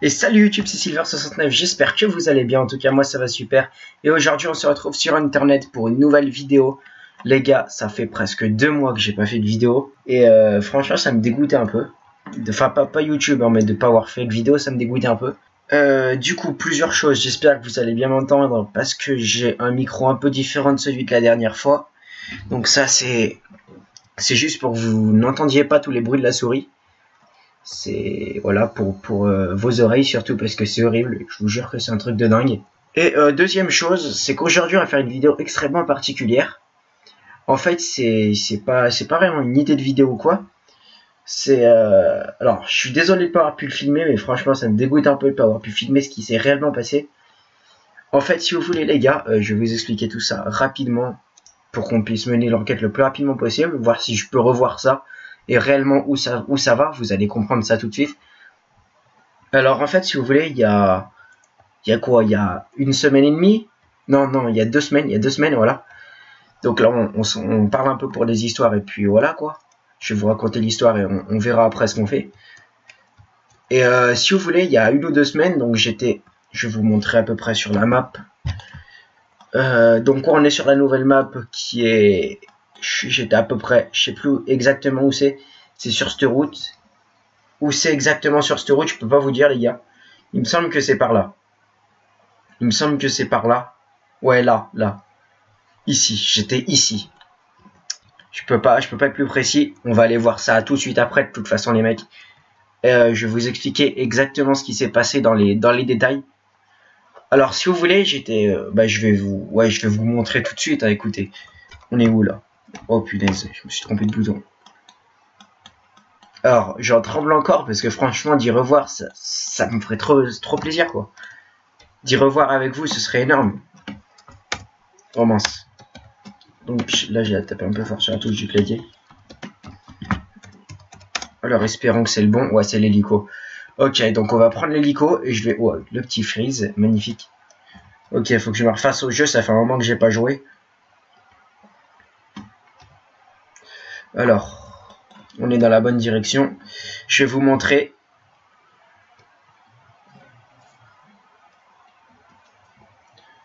Et salut YouTube, c'est Silver69, j'espère que vous allez bien, en tout cas moi ça va super. Et aujourd'hui on se retrouve sur internet pour une nouvelle vidéo. Les gars, ça fait presque 2 mois que j'ai pas fait de vidéo. Et franchement ça me dégoûtait un peu. Enfin pas YouTube, hein, mais de pas avoir fait de vidéo, ça me dégoûtait un peu. Du coup, plusieurs choses, j'espère que vous allez bien m'entendre parce que j'ai un micro un peu différent de celui de la dernière fois. Donc ça c'est juste pour que vous n'entendiez pas tous les bruits de la souris. C'est voilà pour vos oreilles surtout parce que c'est horrible, je vous jure que c'est un truc de dingue. Et deuxième chose, c'est qu'aujourd'hui on va faire une vidéo extrêmement particulière. En fait c'est pas vraiment une idée de vidéo ou quoi. C'est alors je suis désolé de pas avoir pu le filmer, mais franchement ça me dégoûte un peu de pas avoir pu filmer ce qui s'est réellement passé. En fait si vous voulez les gars, je vais vous expliquer tout ça rapidement pour qu'on puisse mener l'enquête le plus rapidement possible, voir si je peux revoir ça et réellement où ça va, vous allez comprendre ça tout de suite. Alors en fait si vous voulez, il y a quoi, il y a une semaine et demie, non il y a 2 semaines, voilà. Donc là on parle un peu pour les histoires et puis voilà quoi. Je vais vous raconter l'histoire et on verra après ce qu'on fait. Et si vous voulez, il y a 1 ou 2 semaines, donc je vais vous montrer à peu près sur la map. Donc on est sur la nouvelle map qui est, j'étais à peu près, je sais plus exactement où c'est sur cette route. Où c'est exactement sur cette route, je peux pas vous dire les gars. Il me semble que c'est par là. Ouais, là. Ici, j'étais ici. Je peux pas être plus précis. On va aller voir ça tout de suite après, de toute façon les mecs. Je vais vous expliquer exactement ce qui s'est passé dans les détails. Alors si vous voulez, je vais vous montrer tout de suite, hein, écoutez. On est où là? Oh punaise, je me suis trompé de bouton. Alors, j'en tremble encore parce que franchement, d'y revoir, ça me ferait trop plaisir, quoi. D'y revoir avec vous, ce serait énorme. Oh mince. Donc là, j'ai tapé un peu fort sur la touche du clavier. Alors, espérons que c'est le bon. Ouais, c'est l'hélico. Ok, donc on va prendre l'hélico et je vais... Oh, le petit freeze, magnifique. Ok, il faut que je me refasse au jeu, ça fait un moment que j'ai pas joué. Alors, on est dans la bonne direction. Je vais vous montrer.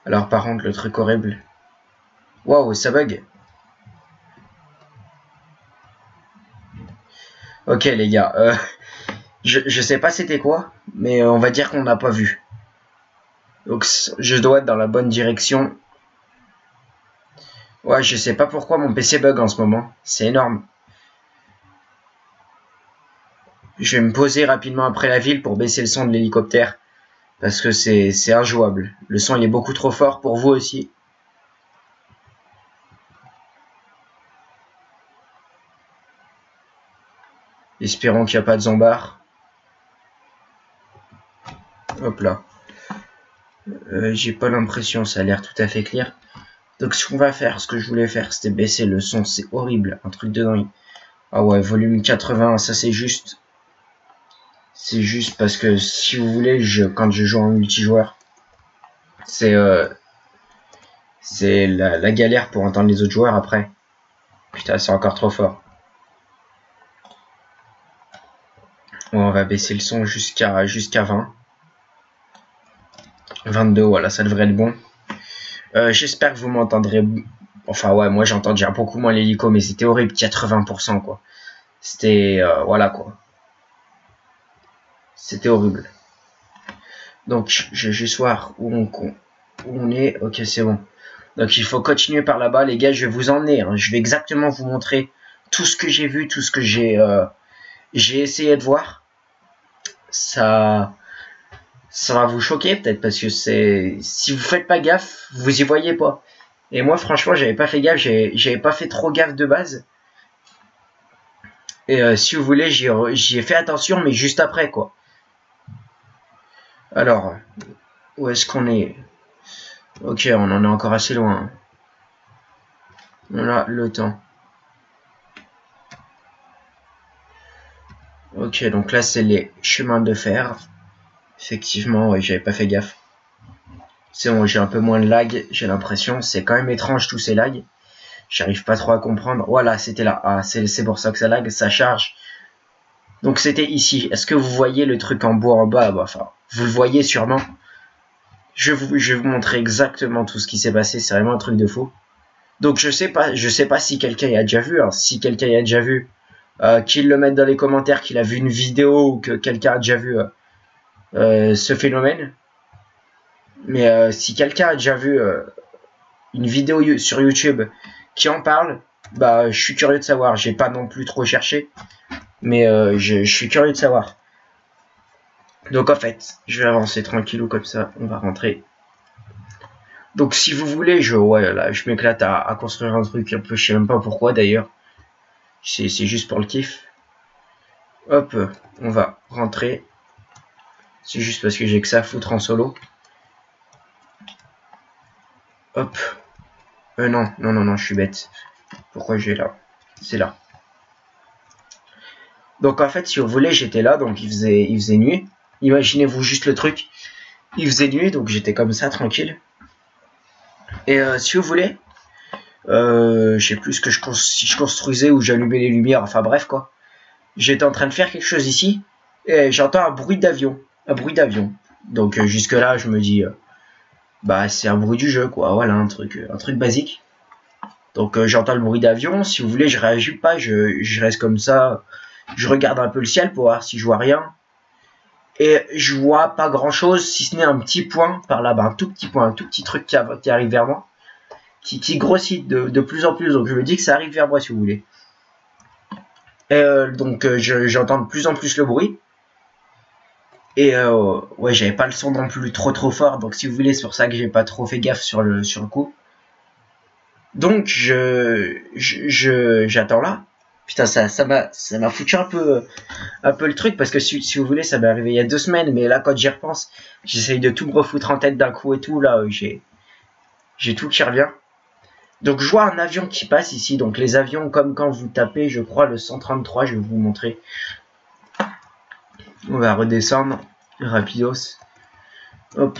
Alors par contre, le truc horrible. Waouh, ça bug. Ok les gars, je sais pas c'était quoi, mais on va dire qu'on n'a pas vu. Donc je dois être dans la bonne direction. Ouais, je sais pas pourquoi mon PC bug en ce moment. C'est énorme. Je vais me poser rapidement après la ville pour baisser le son de l'hélicoptère. Parce que c'est injouable. Le son il est beaucoup trop fort pour vous aussi. Espérons qu'il n'y a pas de zombard. Hop là. J'ai pas l'impression, ça a l'air tout à fait clair. Donc ce qu'on va faire, ce que je voulais faire, c'était baisser le son. C'est horrible, un truc de dingue. Ah ouais, volume 80, ça c'est juste. C'est juste parce que si vous voulez, quand je joue en multijoueur, c'est la galère pour entendre les autres joueurs après. Putain, c'est encore trop fort. Bon, on va baisser le son jusqu'à 20. 22, voilà, ça devrait être bon. J'espère que vous m'entendrez. Enfin ouais, moi j'entends déjà beaucoup moins l'hélico, mais c'était horrible, 80% quoi. C'était voilà quoi. C'était horrible. Donc je vais juste voir où on est. Ok, c'est bon. Donc il faut continuer par là-bas, les gars. Je vais vous emmener. Hein. Je vais exactement vous montrer tout ce que j'ai vu, tout ce que j'ai essayé de voir. Ça va vous choquer peut-être parce que si vous faites pas gaffe, vous y voyez pas. Et moi franchement, j'avais pas fait gaffe. J'avais pas fait trop gaffe de base. Et si vous voulez, j'y ai fait attention, mais juste après quoi. Alors, où est-ce qu'on est? Ok, on en est encore assez loin. On a le temps. Ok, donc là c'est les chemins de fer. Effectivement, ouais, j'avais pas fait gaffe. C'est bon, j'ai un peu moins de lag, j'ai l'impression. C'est quand même étrange tous ces lags. J'arrive pas trop à comprendre. Voilà, c'était là. Ah, c'est pour ça que ça lag, ça charge. Donc c'était ici. Est-ce que vous voyez le truc en bois en bas? Bah, Vous le voyez sûrement. Je vais vous montrer exactement tout ce qui s'est passé. C'est vraiment un truc de fou. Donc je sais pas si quelqu'un y a déjà vu. Hein. Si quelqu'un y a déjà vu, qu'il le mette dans les commentaires, qu'il a vu une vidéo ou que quelqu'un a déjà vu ce phénomène. Mais si quelqu'un a déjà vu une vidéo sur YouTube qui en parle, bah je suis curieux de savoir. J'ai pas non plus trop cherché, mais je suis curieux de savoir. Donc en fait, je vais avancer tranquillou comme ça. On va rentrer. Donc si vous voulez, je m'éclate à construire un truc un peu, je sais même pas pourquoi d'ailleurs. C'est juste pour le kiff. Hop, on va rentrer. C'est juste parce que j'ai que ça à foutre en solo. Hop. Non, je suis bête. Pourquoi j'ai là? C'est là. Donc en fait, si vous voulez, j'étais là, donc il faisait nuit. Imaginez-vous juste le truc. Il faisait nuit, donc j'étais comme ça, tranquille. Et si vous voulez, je sais plus si je construisais ou j'allumais les lumières, enfin bref quoi. J'étais en train de faire quelque chose ici, et j'entends un bruit d'avion. Donc jusque là, je me dis, bah c'est un bruit du jeu quoi, voilà, un truc basique. Donc j'entends le bruit d'avion, si vous voulez, je réagis pas, je reste comme ça, je regarde un peu le ciel pour voir si je vois rien. Et je vois pas grand chose, si ce n'est un petit point par là-bas, un tout petit point, un tout petit truc qui arrive vers moi, qui grossit de plus en plus. Donc je me dis que ça arrive vers moi si vous voulez. Et donc j'entends de plus en plus le bruit. Et ouais, j'avais pas le son non plus trop fort, donc si vous voulez, c'est pour ça que j'ai pas trop fait gaffe sur le coup. Donc j'attends là. Putain, ça m'a foutu un peu le truc, parce que si vous voulez, ça m'est arrivé il y a 2 semaines, mais là quand j'y repense, j'essaye de tout me refoutre en tête d'un coup et tout, là j'ai tout qui revient. Donc je vois un avion qui passe ici, donc les avions comme quand vous tapez, je crois, le 133, je vais vous montrer. On va redescendre rapidos. Hop,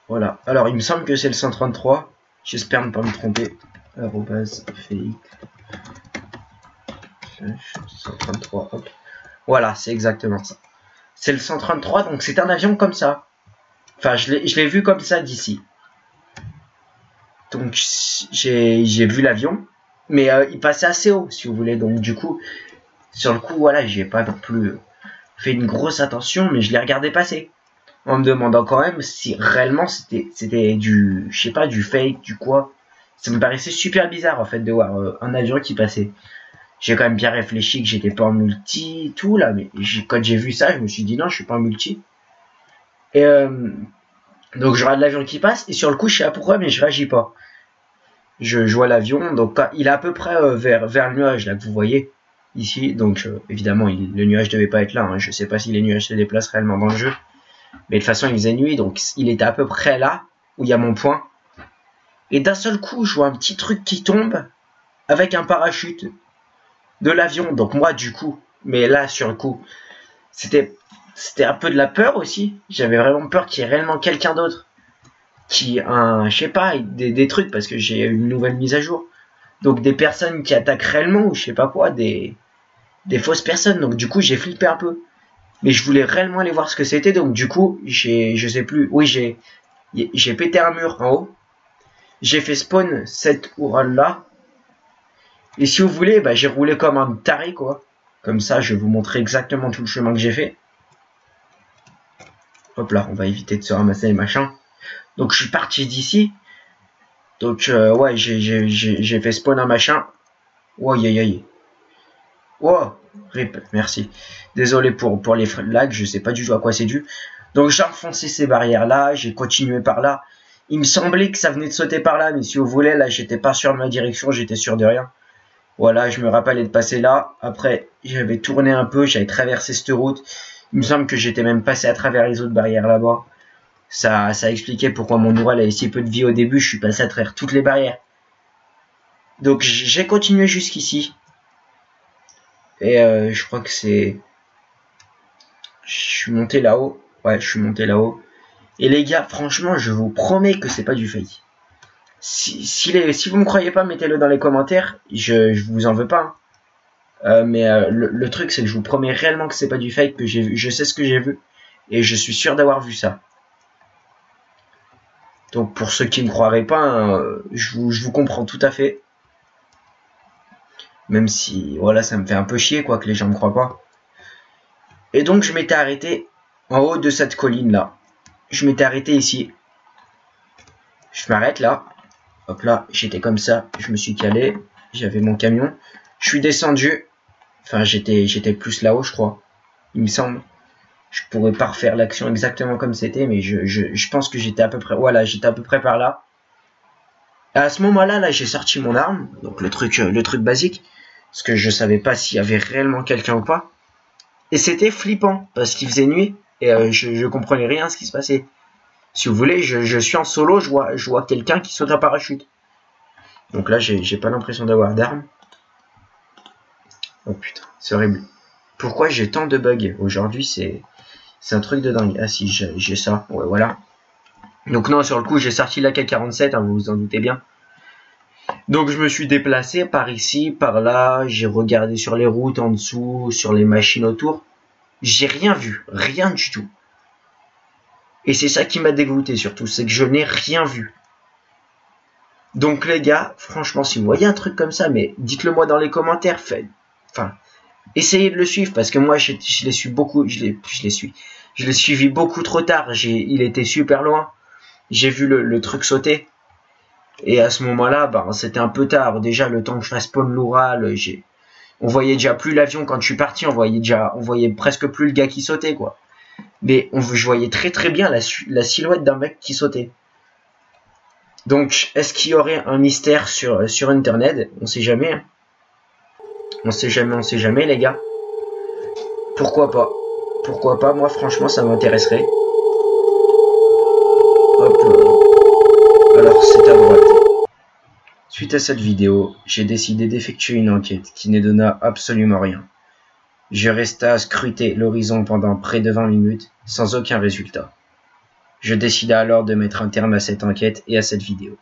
voilà. Alors il me semble que c'est le 133, j'espère ne pas me tromper. @félix 133, hop. Voilà, c'est exactement ça. C'est le 133, donc c'est un avion comme ça. Enfin, je l'ai vu comme ça d'ici. Donc j'ai vu l'avion, mais il passait assez haut, si vous voulez. Donc du coup, sur le coup, voilà, j'ai pas non plus fait une grosse attention, mais je l'ai regardé passer. En me demandant quand même si réellement c'était du, je sais pas, du fake, du quoi. Ça me paraissait super bizarre en fait de voir un avion qui passait. J'ai quand même bien réfléchi que j'étais pas en multi, tout là, mais quand j'ai vu ça, je me suis dit non, je suis pas en multi. Et donc je regarde l'avion qui passe, et sur le coup, je sais pas pourquoi, mais je réagis pas. Je vois l'avion, donc il est à peu près vers le nuage là que vous voyez ici. Donc évidemment, le nuage devait pas être là. Hein. Je sais pas si les nuages se déplacent réellement dans le jeu, mais de toute façon, il faisait nuit, donc il était à peu près là où il y a mon point. Et d'un seul coup, je vois un petit truc qui tombe avec un parachute de l'avion. Donc moi, du coup, mais là sur le coup, c'était un peu de la peur aussi. J'avais vraiment peur qu'il y ait réellement quelqu'un d'autre qui, je sais pas, des trucs, parce que j'ai une nouvelle mise à jour. Donc des personnes qui attaquent réellement, ou je sais pas quoi, des fausses personnes. Donc du coup, j'ai flippé un peu. Mais je voulais réellement aller voir ce que c'était. Donc du coup, je sais plus. Oui, j'ai pété un mur en haut. J'ai fait spawn cette ourale là. Et si vous voulez, bah, j'ai roulé comme un taré, quoi. Comme ça, je vais vous montrer exactement tout le chemin que j'ai fait. Hop là, on va éviter de se ramasser les machins. Donc, je suis parti d'ici. Donc, ouais, j'ai fait spawn un machin. Oh, aïe, aïe. Oh, rip, merci. Désolé pour les lags, je sais pas du tout à quoi c'est dû. Donc, j'ai enfoncé ces barrières-là, j'ai continué par là. Il me semblait que ça venait de sauter par là, mais si vous voulez, là, j'étais pas sûr de ma direction, j'étais sûr de rien. Voilà, je me rappelais de passer là. Après, j'avais tourné un peu, j'avais traversé cette route. Il me semble que j'étais même passé à travers les autres barrières là-bas. Ça expliquait pourquoi mon oral avait si peu de vie au début. Je suis passé à travers toutes les barrières. Donc, j'ai continué jusqu'ici. Et je crois que c'est... Je suis monté là-haut. Ouais, je suis monté là-haut. Et les gars, franchement, je vous promets que c'est pas du fake. Si vous me croyez pas, mettez-le dans les commentaires. Je vous en veux pas. Hein. Mais le truc, c'est que je vous promets réellement que c'est pas du fake, que j'ai vu. Je sais ce que j'ai vu. Et je suis sûr d'avoir vu ça. Donc pour ceux qui ne croiraient pas, hein, je vous comprends tout à fait. Même si, voilà, ça me fait un peu chier, quoi, que les gens me croient pas. Et donc je m'étais arrêté en haut de cette colline là. Je m'étais arrêté ici. Je m'arrête là. Hop là, j'étais comme ça. Je me suis calé. J'avais mon camion. Je suis descendu. Enfin, j'étais plus là-haut, je crois. Il me semble. Je pourrais pas refaire l'action exactement comme c'était, mais je pense que j'étais à peu près... Voilà, j'étais à peu près par là. Et à ce moment-là, là, j'ai sorti mon arme. Donc le truc basique. Parce que je savais pas s'il y avait réellement quelqu'un ou pas. Et c'était flippant. Parce qu'il faisait nuit. Et je comprenais rien à ce qui se passait. Si vous voulez, je suis en solo. Je vois quelqu'un qui saute à parachute. Donc là, j'ai pas l'impression d'avoir d'arme. Oh putain, c'est horrible. Pourquoi j'ai tant de bugs? Aujourd'hui, c'est un truc de dingue. Ah si, j'ai ça. Ouais, voilà. Donc non, sur le coup, j'ai sorti la K47, hein, vous vous en doutez bien. Donc je me suis déplacé par ici, par là. J'ai regardé sur les routes en dessous, sur les machines autour. J'ai rien vu. Rien du tout. Et c'est ça qui m'a dégoûté surtout. C'est que je n'ai rien vu. Donc les gars, franchement, si vous voyez un truc comme ça, mais dites-le moi dans les commentaires. Enfin, essayez de le suivre parce que moi, je l'ai su beaucoup. Je l'ai suivi beaucoup trop tard. Il était super loin. J'ai vu le truc sauter. Et à ce moment-là, bah, c'était un peu tard. Déjà, le temps que je fasse spawn l'Oural, on voyait déjà plus l'avion quand je suis parti. On voyait presque plus le gars qui sautait, quoi. Mais je voyais très très bien la silhouette d'un mec qui sautait. Donc, est-ce qu'il y aurait un mystère sur Internet? On sait jamais. Hein. On sait jamais, les gars. Pourquoi pas? Pourquoi pas? Moi, franchement, ça m'intéresserait. Hop. Alors, c'est à droite. Suite à cette vidéo, j'ai décidé d'effectuer une enquête qui ne donna absolument rien. Je resta à scruter l'horizon pendant près de 20 minutes, sans aucun résultat. Je décida alors de mettre un terme à cette enquête et à cette vidéo.